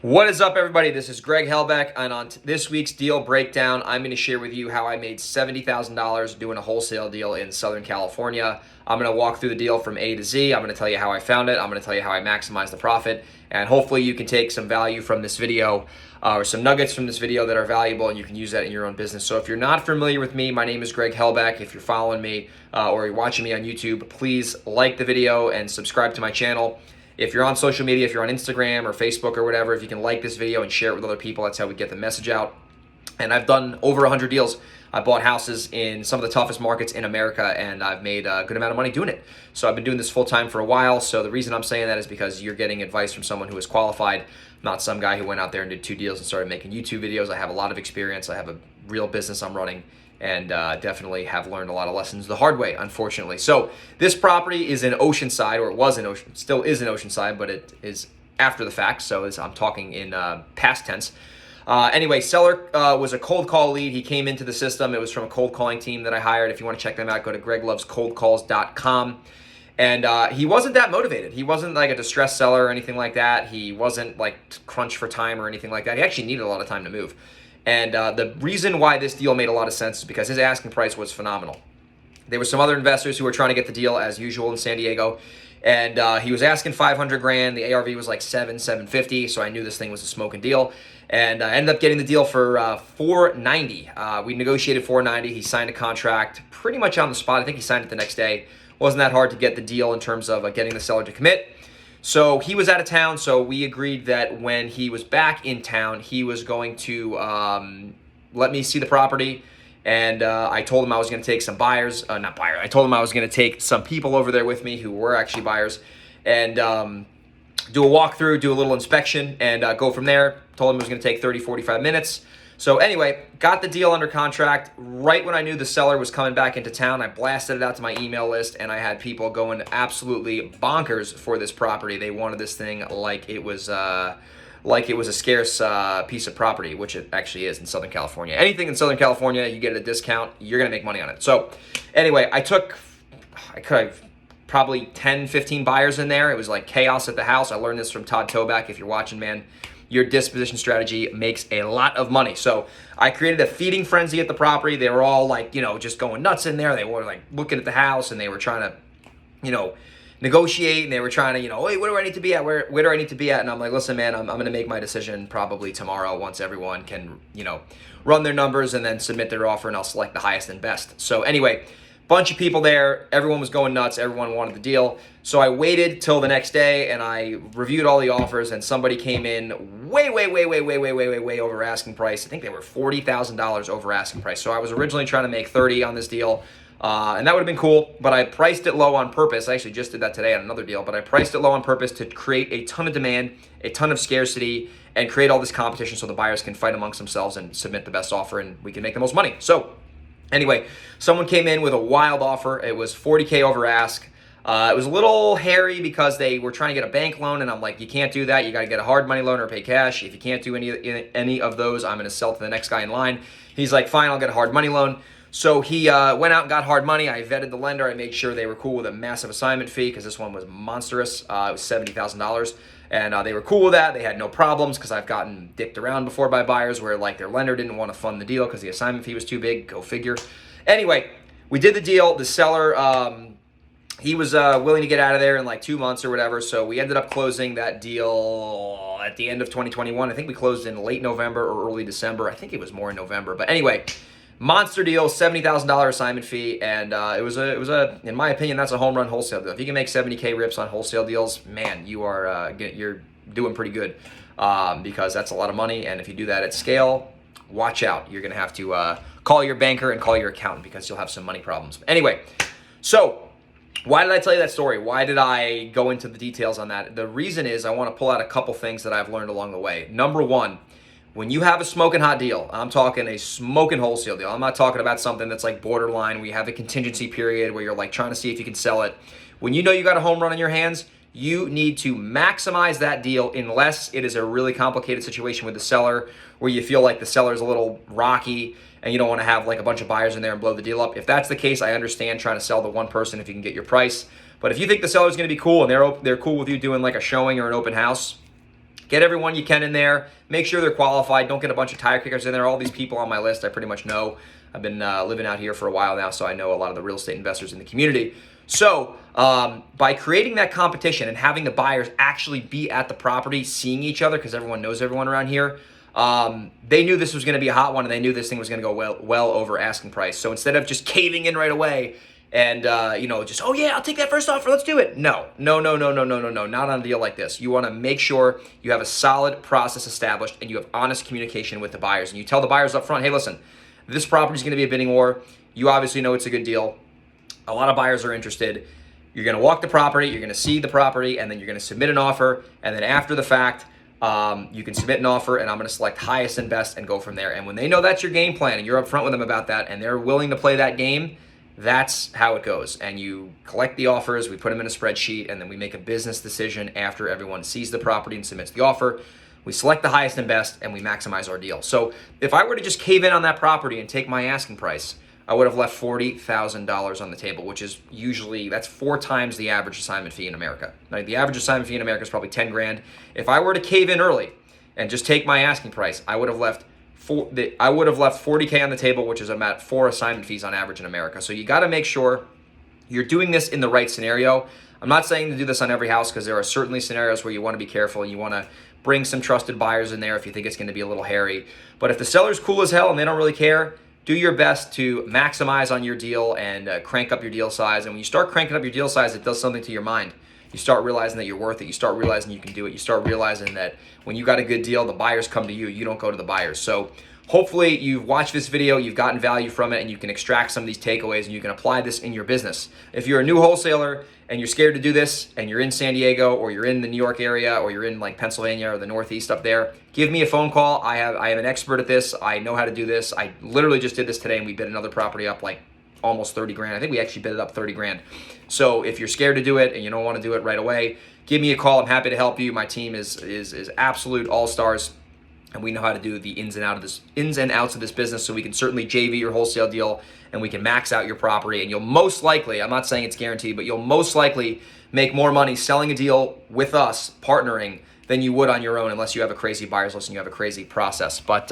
What is up, everybody? This is Greg Helbeck, and on this week's deal breakdown, I'm going to share with you how I made $70,000 doing a wholesale deal in Southern California. I'm going to walk through the deal from A to Z. I'm going to tell you how I found it. I'm going to tell you how I maximized the profit, and hopefully you can take some value from this video or some nuggets from this video that are valuable, and you can use that in your own business. So if you're not familiar with me, my name is Greg Helbeck. If you're following me or you're watching me on YouTube, please like the video and subscribe to my channel. If you're on social media, if you're on Instagram or Facebook or whatever, if you can like this video and share it with other people, that's how we get the message out. And I've done over 100 deals. I bought houses in some of the toughest markets in America, and I've made a good amount of money doing it. So I've been doing this full time for a while. So the reason I'm saying that is because you're getting advice from someone who is qualified, not some guy who went out there and did 2 deals and started making YouTube videos. I have a lot of experience. I have a real business I'm running, and definitely have learned a lot of lessons the hard way, unfortunately. So this property is in Oceanside, or it was in Ocean, still is in Oceanside, but it is after the fact, so I'm talking in past tense. Anyway, seller was a cold call lead. He came into the system. It was from a cold calling team that I hired. If you want to check them out, go to greglovescoldcalls.com. And he wasn't that motivated. He wasn't like a distressed seller or anything like that. He wasn't like crunched for time or anything like that. He actually needed a lot of time to move. And the reason why this deal made a lot of sense is because his asking price was phenomenal. There were some other investors who were trying to get the deal as usual in San Diego, and he was asking 500 grand. The ARV was like 750, so I knew this thing was a smoking deal. And I ended up getting the deal for 490. We negotiated 490. He signed a contract pretty much on the spot. I think he signed it the next day. Wasn't that hard to get the deal in terms of getting the seller to commit. So he was out of town, so we agreed that when he was back in town, he was going to let me see the property. And I told him I was going to take some buyers, not buyers, I told him I was going to take some people over there with me who were actually buyers, and do a walkthrough, do a little inspection, and go from there. Told him it was going to take 30, 45 minutes. So anyway, got the deal under contract. Right when I knew the seller was coming back into town, I blasted it out to my email list, and I had people going absolutely bonkers for this property. They wanted this thing like it was a scarce piece of property, which it actually is in Southern California. Anything in Southern California, you get at a discount, you're going to make money on it. So anyway, I could have probably 10, 15 buyers in there. It was like chaos at the house. I learned this from Todd Toback. If you're watching, man, your disposition strategy makes a lot of money. So I created a feeding frenzy at the property. They were all like, just going nuts in there. They were like looking at the house, and they were trying to, negotiate, and they were trying to, hey, where do I need to be at? Where do I need to be at? And I'm like, listen, man, I'm going to make my decision probably tomorrow once everyone can, run their numbers and then submit their offer, and I'll select the highest and best. So anyway, bunch of people there. Everyone was going nuts. Everyone wanted the deal. So I waited till the next day, and I reviewed all the offers, and somebody came in way over asking price. I think they were $40,000 over asking price. So I was originally trying to make 30 on this deal. And that would have been cool, but I priced it low on purpose. I actually just did that today on another deal, but I priced it low on purpose to create a ton of demand, a ton of scarcity, and create all this competition so the buyers can fight amongst themselves and submit the best offer, and we can make the most money. So anyway, someone came in with a wild offer. It was 40K over ask. It was a little hairy because they were trying to get a bank loan, and I'm like, you can't do that. You got to get a hard money loan or pay cash. If you can't do any of those, I'm going to sell to the next guy in line. He's like, fine, I'll get a hard money loan. So he went out and got hard money. I vetted the lender. I made sure they were cool with a massive assignment fee because this one was monstrous. It was $70,000. And they were cool with that. They had no problems because I've gotten dicked around before by buyers where like their lender didn't want to fund the deal because the assignment fee was too big. Go figure. Anyway, we did the deal. The seller, he was willing to get out of there in like 2 months or whatever. So we ended up closing that deal at the end of 2021. I think we closed in late November or early December. I think it was more in November. But anyway, monster deal, $70,000 assignment fee, and it was a, in my opinion, that's a home run wholesale deal. If you can make 70K rips on wholesale deals, man, you're doing pretty good because that's a lot of money. And if you do that at scale, watch out. You're gonna have to call your banker and call your accountant because you'll have some money problems. Anyway, so why did I tell you that story? Why did I go into the details on that? The reason is I want to pull out a couple things that I've learned along the way. Number one, when you have a smoking hot deal, I'm talking a smoking wholesale deal. I'm not talking about something that's like borderline where you have a contingency period where you're like trying to see if you can sell it. When you know you got a home run in your hands, you need to maximize that deal unless it is a really complicated situation with the seller where you feel like the seller is a little rocky and you don't want to have like a bunch of buyers in there and blow the deal up. If that's the case, I understand trying to sell to one person if you can get your price. But if you think the seller's going to be cool and they're cool with you doing like a showing or an open house, Get everyone you can in there. Make sure they're qualified. Don't get a bunch of tire kickers in there. All these people on my list I pretty much know. I've been living out here for a while now, so I know a lot of the real estate investors in the community. So by creating that competition and having the buyers actually be at the property, seeing each other, because everyone knows everyone around here, they knew this was going to be a hot one, and they knew this thing was going to go well over asking price. So instead of just caving in right away and just, oh yeah, I'll take that first offer, let's do it. No, not on a deal like this. You want to make sure you have a solid process established and you have honest communication with the buyers, and you tell the buyers up front, hey, listen, this property is going to be a bidding war. You obviously know it's a good deal. A lot of buyers are interested. You're going to walk the property, you're going to see the property, and then you're going to submit an offer. And then after the fact, you can submit an offer, and I'm going to select highest and best and go from there. And when they know that's your game plan and you're upfront with them about that and they're willing to play that game, that's how it goes. And you collect the offers, we put them in a spreadsheet, and then we make a business decision after everyone sees the property and submits the offer. We select the highest and best, and we maximize our deal. So if I were to just cave in on that property and take my asking price, I would have left $40,000 on the table, which is usually, that's 4 times the average assignment fee in America. Like the average assignment fee in America is probably 10 grand. If I were to cave in early and just take my asking price, I would have left $40K on the table, which is about 4 assignment fees on average in America. So you got to make sure you're doing this in the right scenario. I'm not saying to do this on every house, because there are certainly scenarios where you want to be careful and you want to bring some trusted buyers in there if you think it's going to be a little hairy. But if the seller's cool as hell and they don't really care, do your best to maximize on your deal and crank up your deal size. And when you start cranking up your deal size, it does something to your mind. You start realizing that you're worth it. You start realizing you can do it. You start realizing that when you got a good deal, the buyers come to you. You don't go to the buyers. So hopefully you've watched this video, you've gotten value from it, and you can extract some of these takeaways and you can apply this in your business. If you're a new wholesaler and you're scared to do this and you're in San Diego or you're in the New York area or you're in like Pennsylvania or the Northeast up there, give me a phone call. I am an expert at this. I know how to do this. I literally just did this today, and we bid another property up like almost 30 grand. I think we actually bid it up 30 grand. So if you're scared to do it and you don't want to do it right away, give me a call. I'm happy to help you. My team is absolute all-stars, and we know how to do the ins and outs of this business, so we can certainly JV your wholesale deal and we can max out your property. And you'll most likely, I'm not saying it's guaranteed, but you'll most likely make more money selling a deal with us, partnering, than you would on your own, unless you have a crazy buyer's list and you have a crazy process. But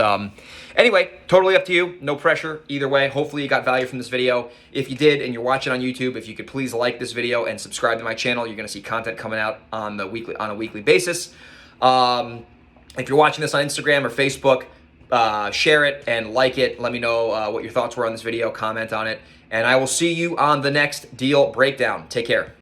anyway, totally up to you. No pressure either way. Hopefully you got value from this video. If you did and you're watching on YouTube, if you could please like this video and subscribe to my channel. You're going to see content coming out on a weekly basis. If you're watching this on Instagram or Facebook, share it and like it. Let me know what your thoughts were on this video. Comment on it. And I will see you on the next deal breakdown. Take care.